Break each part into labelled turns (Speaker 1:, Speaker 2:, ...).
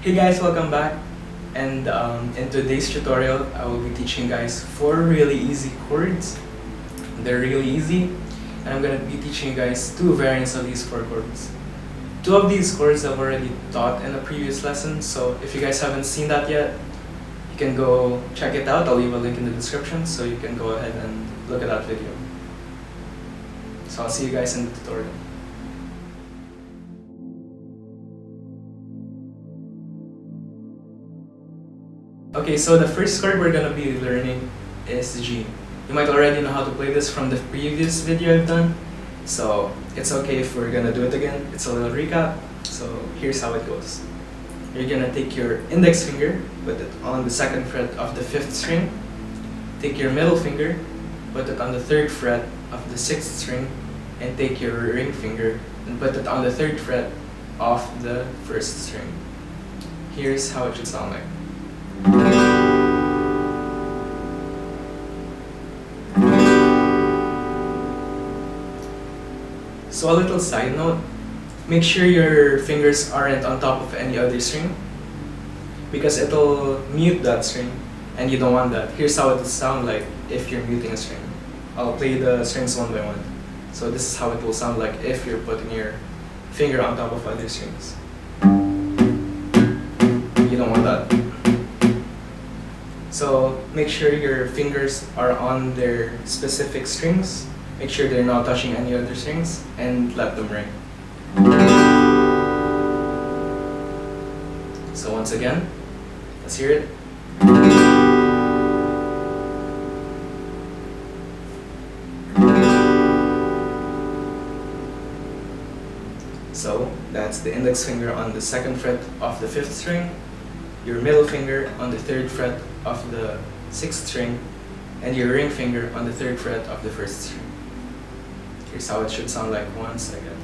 Speaker 1: Hey guys, welcome back. And in today's tutorial, I will be teaching you guys 4 really easy chords. They're really easy, and I'm gonna be teaching you guys 2 variants of these 4 chords. 2 of these chords I've already taught in a previous lesson, so if you guys haven't seen that yet, you can go check it out. I'll leave a link in the description so you can go ahead and look at that video. So I'll see you guys in the tutorial. Okay, so the first chord we're gonna be learning is G. You might already know how to play this from the previous video I've done, so it's okay if we're gonna do it again. It's a little recap, so here's how it goes. You're gonna take your index finger, put it on the 2nd fret of the 5th string, take your middle finger, put it on the 3rd fret of the 6th string, and take your ring finger and put it on the 3rd fret of the 1st string. Here's how it should sound like. So a little side note, make sure your fingers aren't on top of any other string because it'll mute that string and you don't want that. Here's how it will sound like if you're muting a string. I'll play the strings one by one. So this is how it will sound like if you're putting your finger on top of other strings. You don't want that. So make sure your fingers are on their specific strings. Make sure they're not touching any other strings and let them ring. So once again, let's hear it. So that's the index finger on the 2nd fret of the 5th string, your middle finger on the 3rd fret of the 6th string, and your ring finger on the 3rd fret of the 1st string. Here's how it should sound like once again.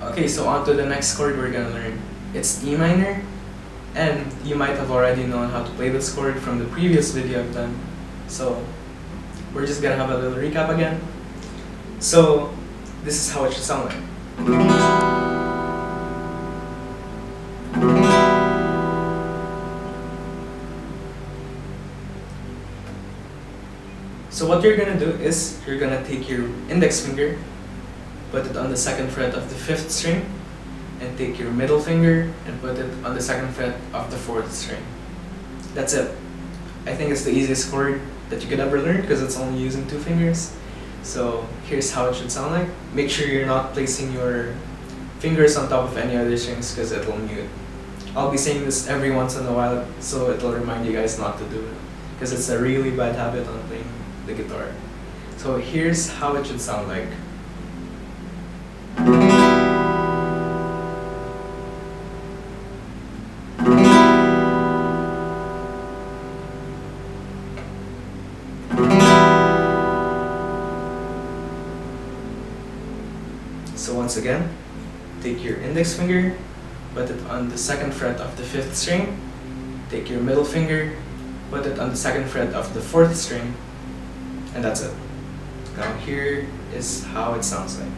Speaker 1: Okay, so on to the next chord we're gonna learn. It's E minor, and you might have already known how to play this chord from the previous video I've done. So we're just gonna have a little recap again. So this is how it should sound like. So what you're gonna do is you're gonna take your index finger, put it on the 2nd fret of the 5th string, and take your middle finger and put it on the 2nd fret of the 4th string. That's it. I think it's the easiest chord that you could ever learn because it's only using 2 fingers. So here's how it should sound like. Make sure you're not placing your fingers on top of any other strings because it will mute. I'll be saying this every once in a while so it'll remind you guys not to do it because it's a really bad habit on playing the guitar. So here's how it should sound like. So once again, take your index finger, put it on the 2nd fret of the 5th string, take your middle finger, put it on the 2nd fret of the 4th string, and that's it. Now here is how it sounds like.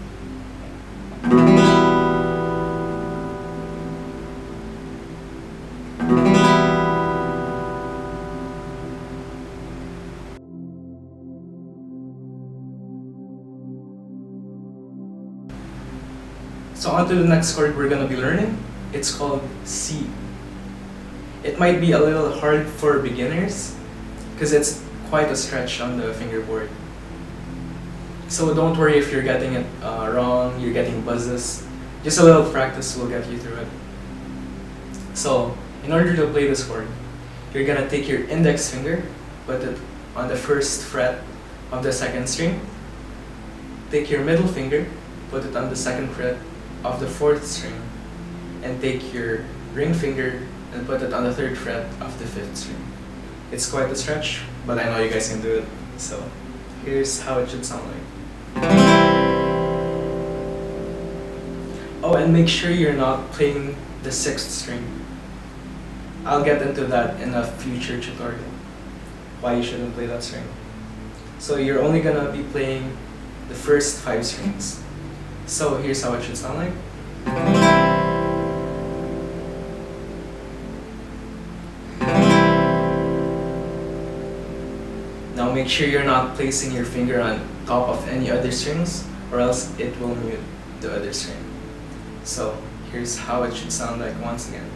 Speaker 1: So on to the next chord we're gonna be learning. It's called C. It might be a little hard for beginners because it's quite a stretch on the fingerboard. So don't worry if you're getting it wrong, you're getting buzzes. Just a little practice will get you through it. So in order to play this chord, you're gonna take your index finger, put it on the 1st fret of the 2nd string, take your middle finger, put it on the 2nd fret of the 4th string, and take your ring finger and put it on the 3rd fret of the 5th string. It's quite a stretch, but I know you guys can do it. So here's how it should sound like. Oh, and make sure you're not playing the 6th string. I'll get into that in a future tutorial, why you shouldn't play that string. So you're only gonna be playing the first 5 strings. So here's how it should sound like. Now make sure you're not placing your finger on top of any other strings, or else it will mute the other string. So here's how it should sound like once again.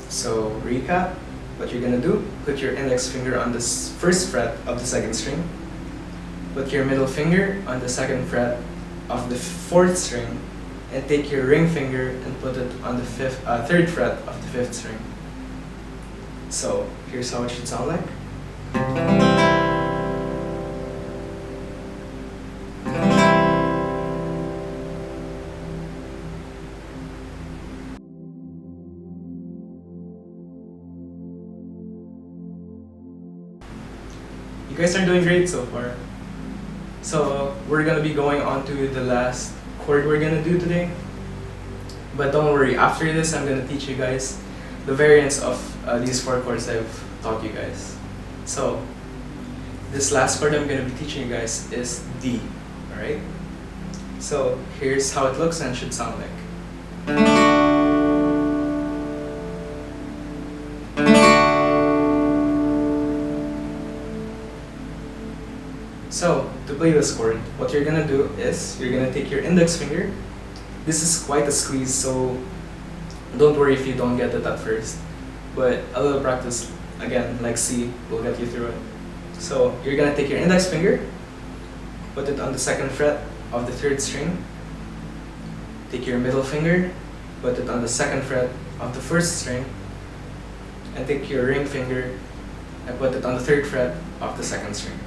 Speaker 1: So recap, what you're gonna do, put your index finger on the first fret of the 2nd string, put your middle finger on the 2nd fret of the 4th string, and take your ring finger and put it on the 3rd fret of the 5th string. So here's how it should sound like. You guys are doing great so far. So we're gonna be going on to the last chord we're gonna do today. But don't worry, after this I'm gonna teach you guys the variants of these 4 chords I've taught you guys. So this last chord I'm gonna be teaching you guys is D, alright? So here's how it looks and should sound like. So, to play this chord, what you're gonna do is, you're gonna take your index finger. This is quite a squeeze, so don't worry if you don't get it at first. But a little practice, again, like C, will get you through it. So, you're gonna take your index finger, put it on the 2nd fret of the 3rd string. Take your middle finger, put it on the 2nd fret of the 1st string. And take your ring finger and put it on the 3rd fret of the 2nd string.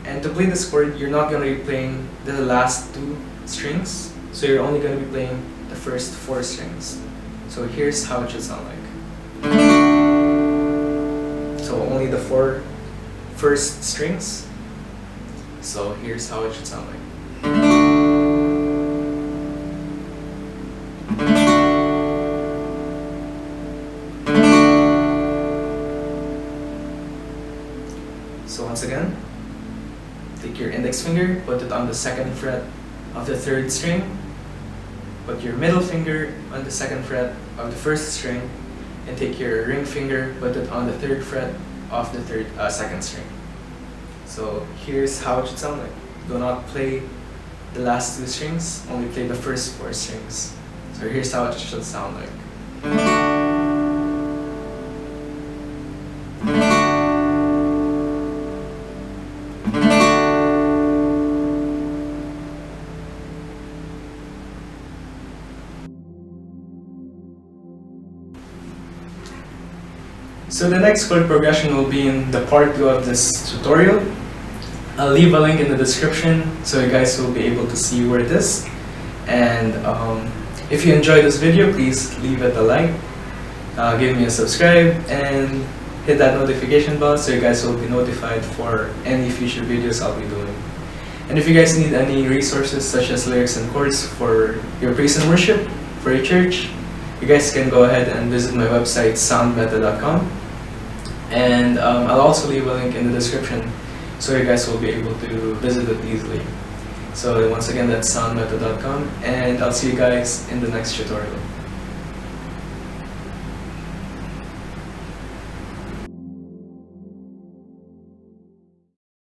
Speaker 1: And to play this chord, you're not going to be playing the last 2 strings, so you're only going to be playing the first 4 strings. So here's how it should sound like. So only the 4 first strings. So here's how it should sound like. So once again, take your index finger, put it on the 2nd fret of the 3rd string, put your middle finger on the 2nd fret of the 1st string, and take your ring finger, put it on the 3rd fret of the 2nd string. So here's how it should sound like. Do not play the last 2 strings, only play the first 4 strings. So here's how it should sound like. So the next chord progression will be in the part 2 of this tutorial. I'll leave a link in the description so you guys will be able to see where it is. And if you enjoyed this video, please leave it a like, give me a subscribe, and hit that notification bell so you guys will be notified for any future videos I'll be doing. And if you guys need any resources such as lyrics and chords for your praise and worship, for your church, you guys can go ahead and visit my website, SoundMeta.com. And I'll also leave a link in the description so you guys will be able to visit it easily. So once again, that's SoundMeta.com, and I'll see you guys in the next tutorial.